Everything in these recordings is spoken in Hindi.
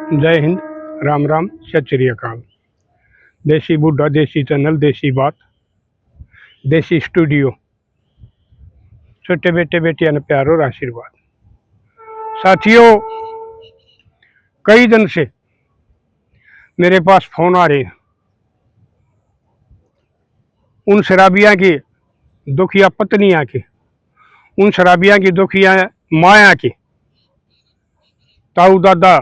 जय हिंद, राम राम, सत श्री अकाल। देसी बूढ़ा, देसी चैनल, देसी बात, देसी स्टूडियो। छोटे बेटे बेटियां ने प्यार और आशीर्वाद। साथियों, कई दिन से मेरे पास फोन आ रहे हैं उन शराबिया की दुखिया पत्नियां के, उन शराबिया की दुखिया माया के। ताऊ दादा,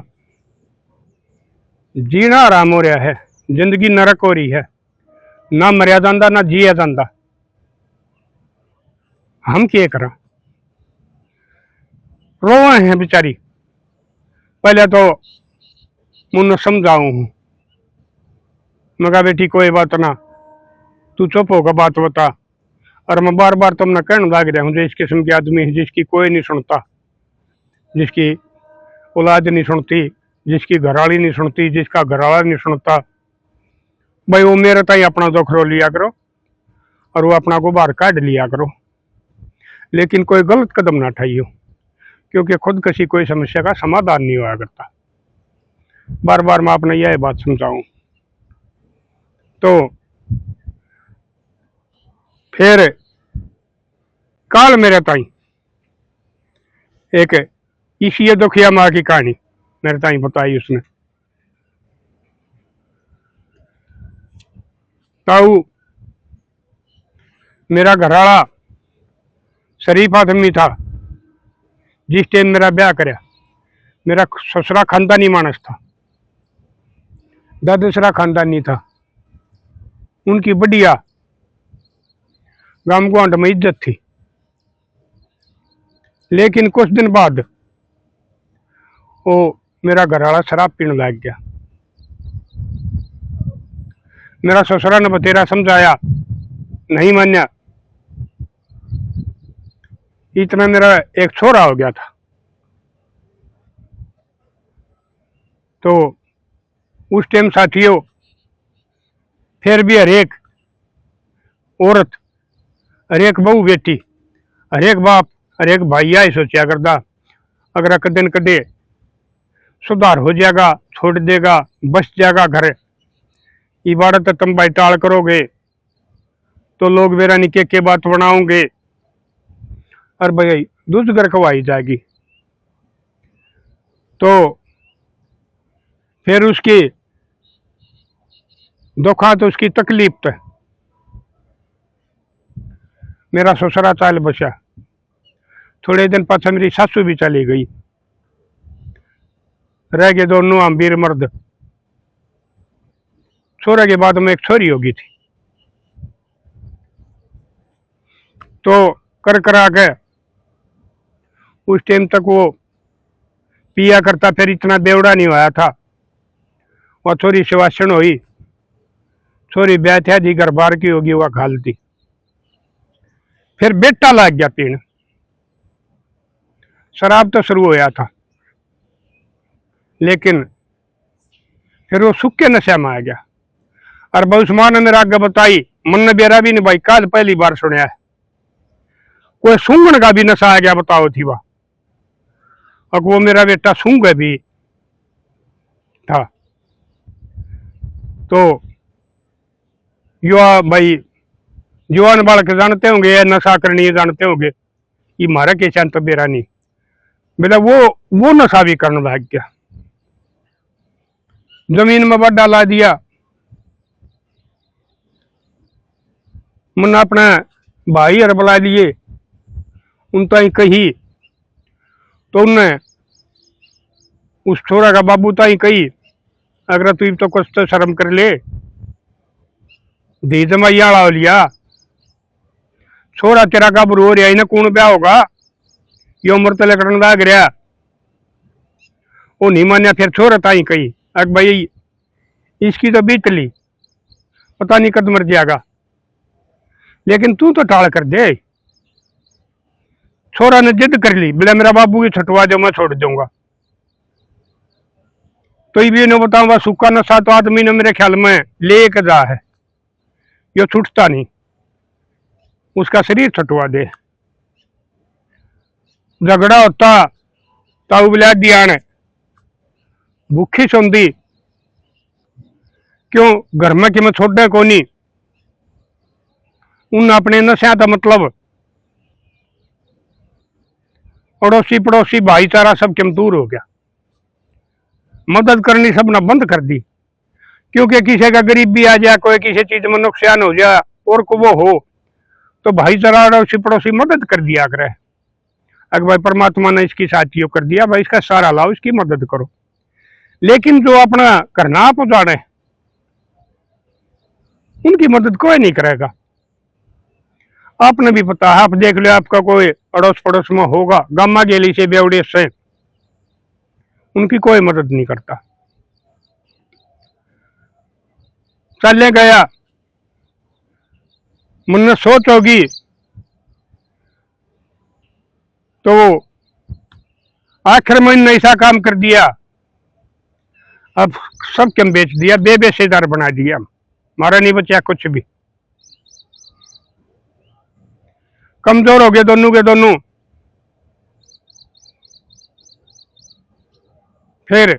जीना आराम हो रहा है, जिंदगी नरक हो रही है, ना मरिया जाता ना जिया जाता। हम क्या करा, रोवे हैं बेचारी। पहले तो मुन्ने समझाऊ हूं, मगा बेटी कोई बात ना, तू चुप होकर बात बता। और मैं बार बार तुमने कहने लग रहा हूँ, जो इस किस्म के आदमी है जिसकी कोई नहीं सुनता, जिसकी औलाद नहीं सुनती, जिसकी घरवाली नहीं सुनती, जिसका घरवाला नहीं सुनता, भाई वो मेरे ताई अपना दुख रो लिया करो और वो अपना को बाहर काट लिया करो, लेकिन कोई गलत कदम ना उठाइयो, क्योंकि खुद किसी कोई समस्या का समाधान नहीं हुआ करता। बार बार मैं अपने यह बात समझाऊं तो फिर काल मेरे ताई एक इसी दुखिया माँ की कहानी मेरे ताई बताई उसने। ताऊ, मेरा घरवाला शरीफ आदमी था। जिस टाइम मेरा ब्याह कराया, मेरा ससुरा खानदानी मानस था, दादसरा खानदानी था। उनकी बढ़िया गांव गुआंढ में इज्जत थी। लेकिन कुछ दिन बाद वो मेरा घरवाला शराब पीने लग गया। मेरा ससुरा ने बतेरा समझाया, नहीं मान्या। इतना मेरा एक छोरा हो गया था। तो उस टाइम साथियों, फिर भी हरेक औरत, हरेक बहू बेटी, हरेक बाप, हरेक भाई यही सोचा करता, अगर एक दिन कदे सुधार हो जाएगा, छोड़ देगा, बस जाएगा घर, इबादत तुम भाई टाल करोगे तो लोग मेरा निके के बात बनाओगे और भाई दूध घर खवाई जाएगी। तो फिर उसकी दुखा तो उसकी तकलीफ तो मेरा ससुरा चाल बचा। थोड़े दिन पाछा मेरी सासू भी चली गई, रह गए दोनों हम वीर मर्द। छोरे के बाद में एक छोरी होगी थी। तो कर करा के उस टाइम तक वो पिया करता, फिर इतना बेवड़ा नहीं हुआ था। और छोरी शिवासन हुई, छोरी ब्याह था जी, घर बार की होगी वह खालती। फिर बेटा लग गया पीण। शराब तो शुरू होया था, लेकिन फिर वो सुख के नशे में आ गया। और बहुष्मान ने मेरा आगे बताई, मन ने बेरा भी नहीं भाई, काल पहली बार सुनया है कोई सूंघण का भी नशा आ गया, बताओ थी वह। और वो मेरा बेटा सूंघ भी था। तो युवा भाई, जवान बालक जानते होंगे, नशा करनी जानते होंगे, ये मारा के चांद तो बेरा नहीं, बेटा वो नशा भी करने लग गया। जमीन में बड़ा ला दिया। मन अपना भाई और बुला लिए, उन ताई कही तो उनने उस छोरा का बाबू ताई कही, अगर तू तो कुछ तो शर्म कर ले, धी जमाइया हो लिया, छोरा तेरा गाबरू हो रहा, इन्हें कौन ब्याह होगा, ये उम्र तो लकड़न लाग रहा। वो नहीं मान्या। फिर छोरा ताई कही, अग भाई इसकी तो बीत ली, पता नहीं कद मर जाएगा, लेकिन तू तो टाल कर दे। छोरा ने जिद कर ली, बोले मेरा बाबू की छटवा दो, मैं छोड़ दूंगा। तो ये न बताऊंगा, सूखा नशा तो आदमी ने मेरे ख्याल में ले के जा है, यो छूटता नहीं, उसका शरीर छटवा दे। झगड़ा होता ताऊ बुला दिया ने, भूखी सोंदी क्यों घर में कि मैं छोड़े कोनी। उन अपने नशा का मतलब अड़ोसी पड़ोसी भाईचारा सब क्यों दूर हो गया। मदद करनी सब ने बंद कर दी क्योंकि किसी का गरीबी आ जाए, कोई किसी चीज में नुकसान हो जाए और को वो हो तो भाईचारा अड़ोसी पड़ोसी मदद कर दिया करे। अगर भाई परमात्मा ने इसकी साथियों कर दिया, भाई इसका सहारा लाओ, इसकी मदद करो। लेकिन जो अपना करना पहुंचाने उनकी मदद कोई नहीं करेगा। आपने भी पता है, आप देख लो, आपका कोई अड़ोस पड़ोस में होगा गामा गेली से बेवड़े से, उनकी कोई मदद नहीं करता। चलने गया मुन्ने सोच होगी तो आखिर में इन्होंने ऐसा काम कर दिया, अब सब क्यों बेच दिया, बेबेसेदार बना दिया, मारा नहीं बचा कुछ भी। कमजोर हो गए दोनों के दोनों। फिर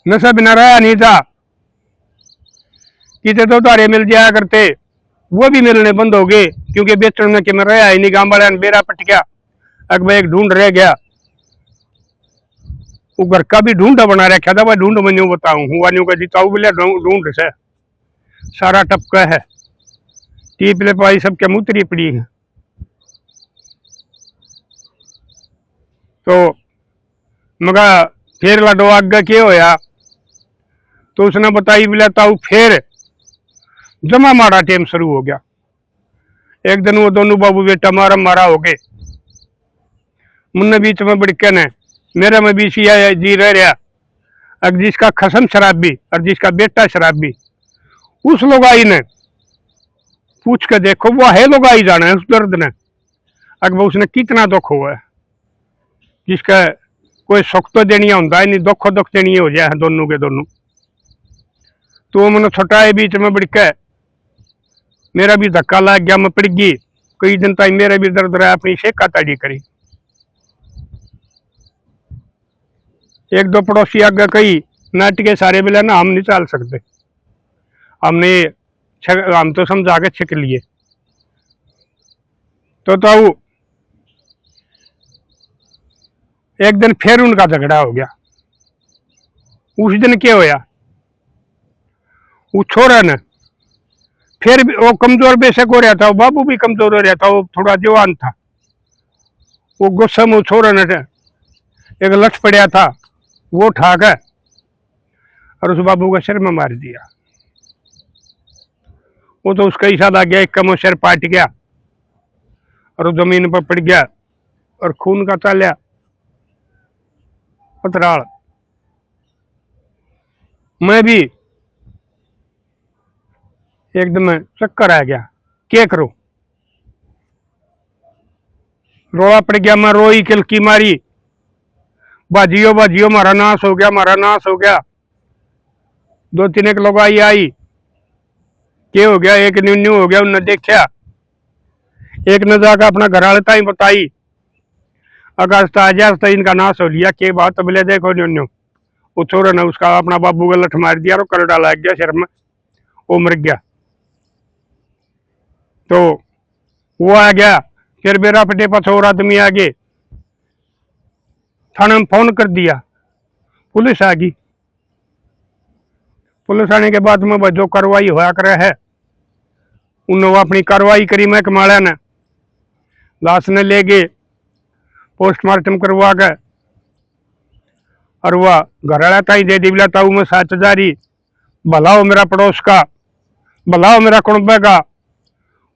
नशा बिना रहा नहीं था, कितने तो तारे मिल जाया करते, वो भी मिलने बंद हो गए क्योंकि बेचने में कि मैं रहा ही नहीं। गांव वाले बेरा पट गया, अकबर एक ढूंढ रह गया, वो घर का भी ढूंढा बना रखा था। वह ढूंढ मैं न्यू बताऊं हुआ न्यू का जीताऊ बोले ढूंढ से सारा टपका है, टीप ले पाई सबके मुतरी पड़ी है। तो मगा फिर लाडो आगे के होया तो उसने बताई बोले ताऊ फिर जमा मारा टेम शुरू हो गया। एक दिन वो दोनों बाबू बेटा मारा मारा हो गए, मुन्ने बीच में बड़के ने मेरे में भी सिया जी रह रहा, अब जिसका खसम शराबी और जिसका बेटा शराबी, उस लोगाई ने पूछ के देखो वो है लोगाई जाने उस दर्द ने अकबर उसने कितना दुख हुआ है, जिसका कोई सुख तो देनिया होता है नहीं, दुख दुख देनी हो जाए दोनों के दोनों। तो मैंने छोटा है बीच में बड़का, मेरा भी धक्का लग गया, मैं पड़ गई, कई दिन तक मेरा भी दर्द रहा, अपनी शेखा ताड़ी करी। एक दो पड़ोसी आगे कही नाट के सारे मिले ना हम नहीं चल सकते, हम तो समझा के छिक लिए। तो एक दिन फिर उनका झगड़ा हो गया। उस दिन क्या होया, वो छोरा ने फिर भी वो कमजोर बेशक हो रहा था, वो बाबू भी कमजोर हो रहा था, वो थोड़ा जवान था। वो गुस्से में छोरा ने एक लठ पड़ा था वो उठा कर और उस बाबू का सिर में मार दिया। वो तो उसका हिस्सा लग गया, एक का सिर पाट गया और वो जमीन पर पड़ गया और खून का चालिया पतराल। मैं भी एकदम चक्कर आ गया, क्या करूं, रोड़ा पड़ गया, मैं रोई किलकी मारी, बाजियो बाजियो मारा नाश हो गया, मारा नाश हो गया। दो तीन एक लोग आई क्या हो गया, एक न्यू न्यू हो गया, उन्हें देखा, एक ने जाकर अपना घर वाले ताई बताई, अगस्त आज इनका नाश हो लिया, के बात बोले देखो न्यू न्यू। वो छोरे ने उसका अपना बाबू का लठ मार दिया और करड़ा लग गया सिर में, वो मर गया। तो वो आ गया, फिर मेरा पटे पास और आदमी आ गए, थाने में फोन कर दिया, पुलिस आ गई। पुलिस आने के बाद में जो कार्रवाई होया करे है उन्होंने अपनी कार्रवाई करी। मैं कमाड़ा ने लाश ने ले गए पोस्टमार्टम करवा गए और वह घर वाला ताई दे दी, ताऊ में 7,000 भला हो मेरा पड़ोस का, भला हो मेरा कुणबे का।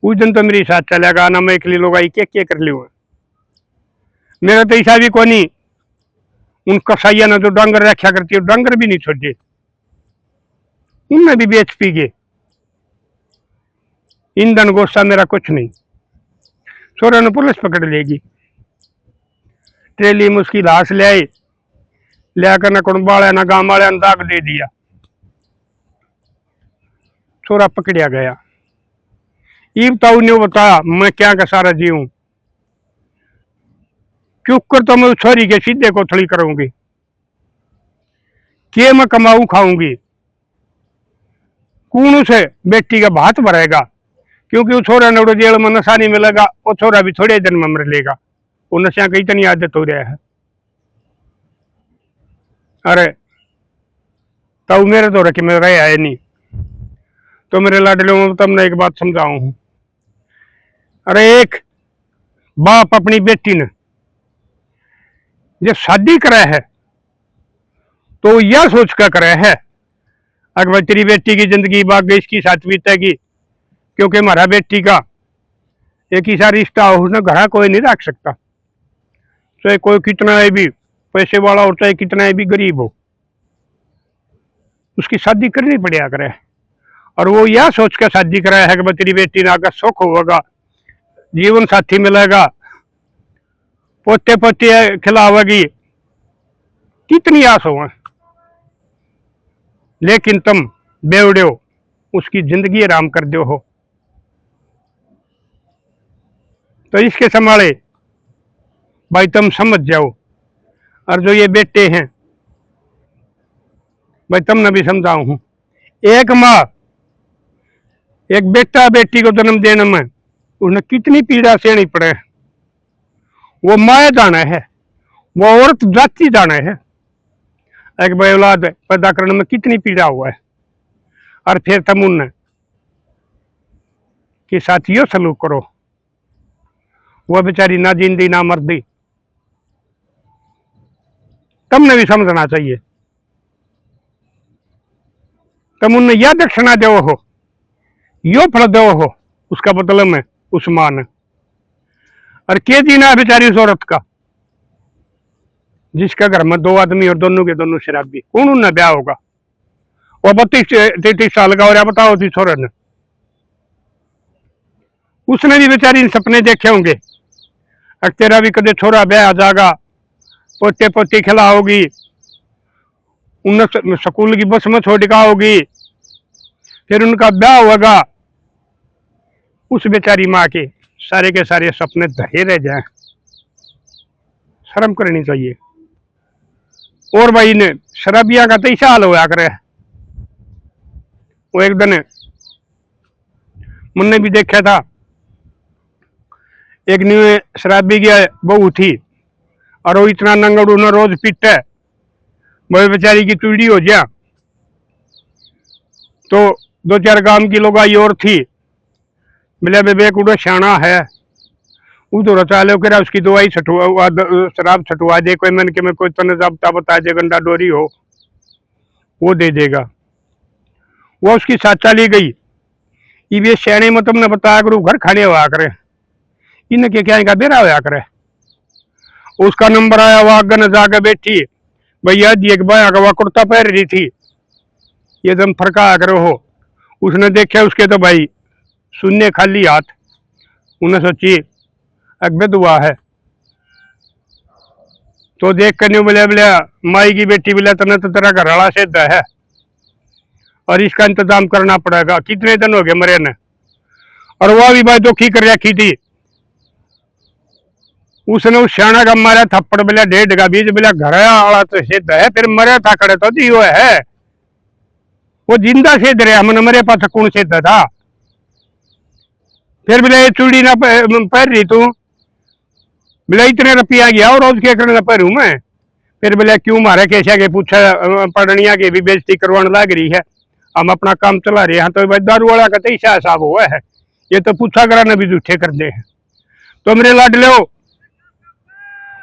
उस दिन तो मेरी साथ चलेगा ना, मैं एकली लोग आई क्या कर लियो, मेरा तो ऐसा भी को नहीं। उन कसाइया ने जो डंगर रखा करती है डंगर भी नहीं छोड़े, उनमें भी बेच पी गए। ईंधन गोस्सा मेरा कुछ नहीं। छोरा ने पुलिस पकड़ लेगी, ट्रेली में उसकी लाश ले आई, लेकर ना कुणबा वाले ना गांव वाले दाग दे दिया, छोरा पकड़िया गया। ईब ताऊ ने बताया मैं क्या का सारा जीव, चुप कर तो मैं उस छोरी के सीधे कोथड़ी करूंगी। के मैं कमाऊं खाऊंगी, कौन से बेटी का भात भरेगा, क्योंकि वो छोरा ने जेल में नशा नहीं मिलेगा, वो छोरा भी थोड़े दिन में मर लेगा। वो नशा की इतनी आदत हो रहा है। अरे तो मेरे तो रखे में रहे आए नहीं। तो मेरे लाडले में तुमने एक बात समझाऊं। अरे एक बाप अपनी बेटी ने जब शादी करे है तो यह सोच कर करे है अगर भाई तेरी बेटी की जिंदगी बाकी इसकी साथ बीतेगी, क्योंकि हमारा बेटी का एक ही सा रिश्ता हो, उसने घर कोई नहीं रख सकता, चाहे कोई कितना है भी पैसे वाला हो चाहे कितना है भी गरीब हो, उसकी शादी करनी पड़ेगा करे। और वो यह सोच कर शादी कराया है कि भाई तेरी बेटी ना का सुख होगा, जीवन साथी मिलेगा, पोते पोते खिलावेगी, कितनी आस हो। लेकिन तुम बेवड़े हो, उसकी जिंदगी आराम कर दो हो। तो इसके संभाले भाई तुम समझ जाओ। और जो ये बेटे हैं भाई तुमने भी समझाऊं हूं, एक माँ एक बेटा बेटी को जन्म देने में उसने कितनी पीड़ा सहनी पड़े, वो माया जाना है, वो औरत जाति जाना है। एक भाई औलाद पैदा करने में कितनी पीड़ा हुआ है। और फिर तुम उन के साथ यो सलूक करो, वो बेचारी ना जिंदी ना मर्दी। तुमने भी समझना चाहिए। तुम उन्हें यह दक्षिणा दो हो, यो फल दो हो, उसका बदले में उस मान। और के जीना है बेचारी उस औरत का जिसका घर में दो आदमी और दोनों के दोनों शराबी, कौन उन्हें ब्याह होगा। वो 32-33 साल का, और बताओ थी छोरे ने, उसने भी बेचारी सपने देखे होंगे तेरा भी कदे छोरा ब्याह आ जाएगा, पोते पोती खिलाओगी, उन्हें स्कूल की बस में छोड़ होगी, फिर उनका ब्याह होगा। उस बेचारी माँ के सारे सपने धरे रह जाए। शर्म करनी चाहिए। और भाई ने शराबिया का तो ऐसा हाल होया करे। वो एक दिन मुन्ने भी देखा था, एक न्यू शराबी की बहू थी और वो इतना नंगड़ उन्हें रोज पीटे, वो बेचारी की तुड़ी हो जा। तो 2-4 गांव की लोग आई और थी, मिले बेबेक उड़ो श्याणा है, उधर चाले करा उसकी दवाई शराब छटवा दे, कोई मन के में कोई तने जाबता बता दे, गंडा डोरी हो वो दे देगा। वो उसकी साथ चली गई। ये श्याणे में तुमने बताया करो घर खाने हुआ करे, इन्हें के क्या इनका बेरा होया करे। उसका नंबर आया, वो आगे जाके बैठी, भैया जी एक भाई वह कुर्ता पहन रही थी, ये दम फरका करो हो। उसने देखा उसके तो भाई सुनने खाली हाथ, उन्हें सोची अकबे दुआ है। तो देख कर नहीं बोले बोले माई की बेटी बोले तने तो तेरा घर वाला सिद्ध है और इसका इंतजाम करना पड़ेगा, कितने दिन हो गए मरे ने। और वह भी भाई दुखी कर रखी थी। उसने उस श्याणा का मारा थप्पड़ बोले 1.5 का बीज बोले घर वाला तो सिद्ध है, फिर मरे था खड़े तो जी वो है, वो जिंदा सिद्ध रहा, मैंने मरे पास कौन सिद्ध था। फिर बोले चूड़ी ना पहन रही तू, बोले इतने रुपया गया और रोज के करने पहरू मैं। फिर बोले क्यों मारे कैसा के पूछा, पढ़निया की भी बेइज्जती करवाने लग रही है, हम अपना काम चला रहे हैं। तो भाई दारू वाला का तो ऐसा हिसाब हुआ है, ये तो पूछा कराने भी झूठे कर दे। तो मेरे लाडले हो,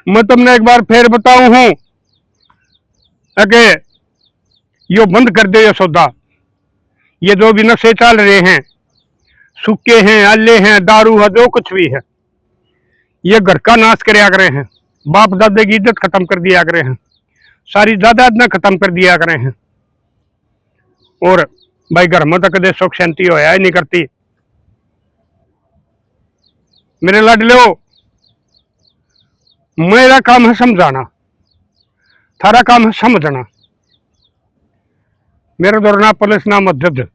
मैं तुमने एक बार फिर बताऊं हूं कि यो बंद कर दे ये सौदा। ये जो भी नशे चल रहे हैं, सुक्के हैं, अल्ले हैं, दारू है, जो कुछ भी है, ये घर का नाश कर करे हैं, बाप दादे की इज्जत खत्म कर दिया करे हैं, सारी जायदाद न खत्म कर दिया करे हैं। और भाई घर में तो कदे सुख शांति होया ही नहीं करती। मेरे लाडले हो, मेरा काम है समझाना, थारा काम है समझना। मेरे द्वारा ना पुलिस ना मदद।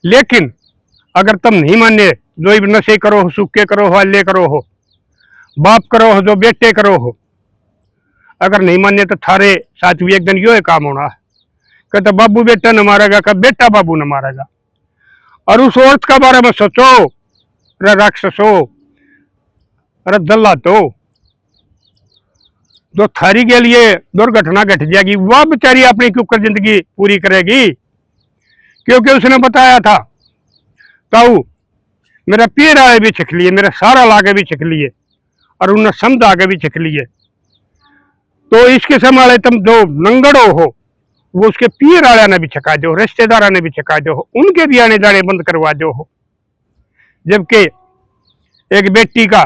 लेकिन अगर तुम नहीं माने, जो नशे करो हो, सूखे करो हो, अल्ले करो हो, बाप करो हो, जो बेटे करो हो, अगर नहीं माने तो थारे साथ भी एक दिन यो काम होना है। कहते बाबू बेटा न मारेगा, कब बेटा बाबू न मारेगा। और उस औरत का बारे में सोचो, अरे राक्षस हो, अरे दल्ला तो जो थारी के लिए दुर्घटना घट जाएगी, वह बेचारी अपनी क्यों कर जिंदगी पूरी करेगी? क्योंकि उसने बताया था ताऊ मेरा पैर आगे भी छिक लिए, मेरा सारा लागे भी छिक लिए, और उन्हें समझ आगे भी छिक लिए। तो इसके संभाले तुम जो नंगड़ो हो, वो उसके पैर आया ने भी छका दो, रिश्तेदार ने भी छका दो, उनके भी आने जाने बंद करवा दो हो। जबकि एक बेटी का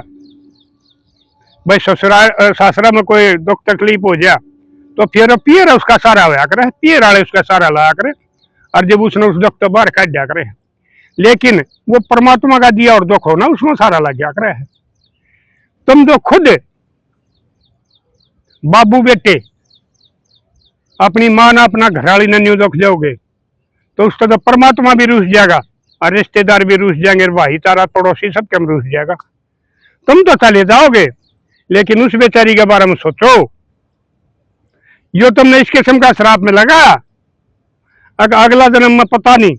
भाई ससुराल सासरा में कोई दुख तकलीफ हो जाए तो फिर पियर उसका सारा होया करे, पियर वाले उसका सारा लाया करे, और जब उसने उस दुख तो बाहर काट दिया करे। लेकिन वो परमात्मा का दिया और दुख हो ना, उसमें सारा लग गया करे। तुम जो खुद बाबू बेटे अपनी माँ ना अपना घरवाली ने न्यू दुख जाओगे तो उसका तो परमात्मा भी रूस जाएगा, और रिश्तेदार भी रूस जाएंगे, भाई तारा पड़ोसी सब कम रूस जाएगा। तुम तो चले जाओगे, लेकिन उस बेचारी के बारे में सोचो, जो तुमने इस किस्म का श्राप में लगा, अगला जन्म में पता नहीं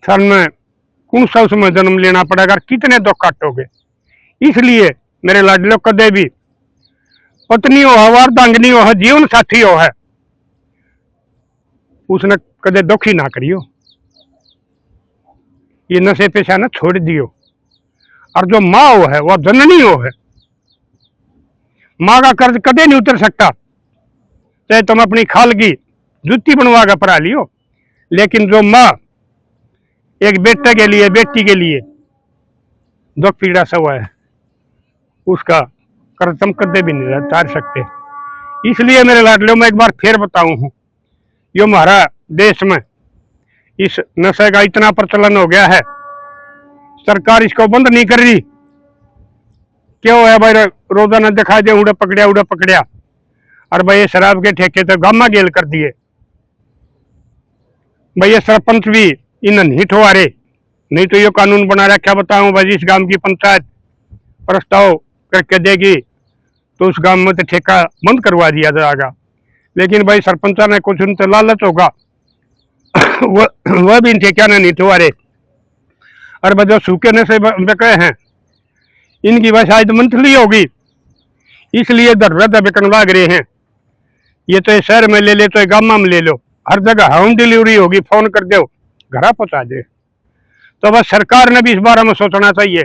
सर में कौन सा उसमें जन्म लेना पड़ेगा, कितने दुख काटोगे। इसलिए मेरे लाडलो कदे भी पत्नी हो, वारदांगनी हो, जीवन साथी हो है, उसने कदे दुख ही ना करियो, ये नशे पेशा ना छोड़ दियो। और जो माँ हो है वह जननी हो है, माँ का कर्ज कदे नहीं उतर सकता, चाहे तुम अपनी खाल की जूती बनवा कर पढ़ा लियो, लेकिन जो माँ एक बेटे के लिए बेटी के लिए दुख पीड़ा सब है, उसका कर्ज तुम कदे भी नहीं उतार सकते। इसलिए मेरे लाडलियों में एक बार फिर बताऊं हूं, यो हमारा देश में इस नशे का इतना प्रचलन हो गया है, सरकार इसको बंद नहीं कर रही। क्यों है भाई, रोजाना दिखा दे उड़ा पकड़िया, और भाई ये शराब के ठेके तो गामा गेल कर दिए। भाई ये सरपंच भी इन नहीं ठोआरे, नहीं तो ये कानून बना रखा, बताऊं भाई इस गांव की पंचायत प्रस्ताव करके देगी तो उस गांव में तो ठेका बंद करवा दिया जाएगा। लेकिन भाई सरपंचा ने कुछ उनसे लालच होगा वह भी इन ठेका ने नहीं ठोआरे, और जो सूखे नशे बिके हैं इनकी वह शायद मंथली होगी, इसलिए दर बिकन लाग रहे हैं। ये तो शहर में ले ले, तो गामा में ले लो, हर जगह होम डिलीवरी होगी, फोन कर दो घर पहुंचा दे। तो बस सरकार ने भी इस बारे में सोचना चाहिए।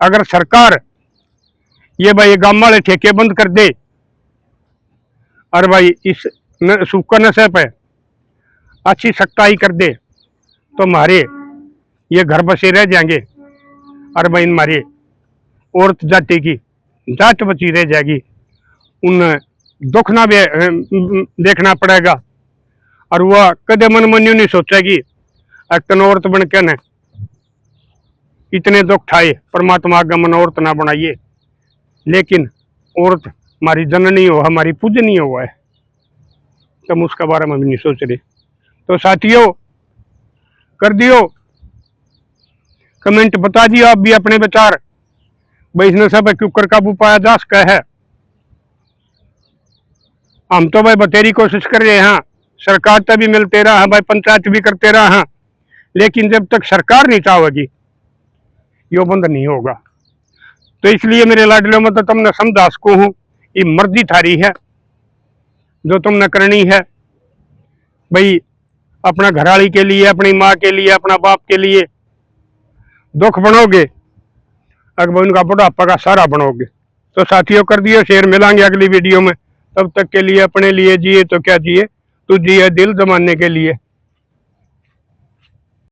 अगर सरकार ये भाई गामा वाले ठेके बंद कर दे और भाई इस सूखा नशे पे अच्छी सख्ताई कर दे तो हमारे ये घर बसे रह जाएंगे, और भाई हमारे औरत जाति की जाट बची रह जाएगी, उन दुख ना भी देखना पड़ेगा। और वह कदे मन मन नहीं सोचेगी एक औरत बन के न इतने दुख ठाए, परमात्मा आगे मन औरत ना बनाइए। लेकिन औरत हमारी जननी हो, हमारी पूजनी हो है, तुम उसके बारे में भी नहीं सोच रहे। तो साथियों कर दियो कमेंट, बता दियो आप भी अपने विचार, भाई इसने सब क्यों कर काबू पाया जा सका है। हम तो भाई बतेरी कोशिश कर रहे हैं, सरकार तक भी मिलते रहा, भाई पंचायत भी करते रहा, लेकिन जब तक सरकार नहीं चाहेगी यो बंद नहीं होगा। तो इसलिए मेरे लाडलियों में तो तुमने समझा सको हूं, ये मर्जी थारी है जो तुमने करनी है। भाई अपना घरवाली के लिए, अपनी माँ के लिए, अपना बाप के लिए दुख बनोगे, अगर उनका बुढ़ापा का सारा बनोगे। तो साथियों कर दियो शेयर, मिलांगे अगली वीडियो में। तब तक के लिए अपने लिए जिए तो क्या जिए, तू जिए दिल जमाने के लिए।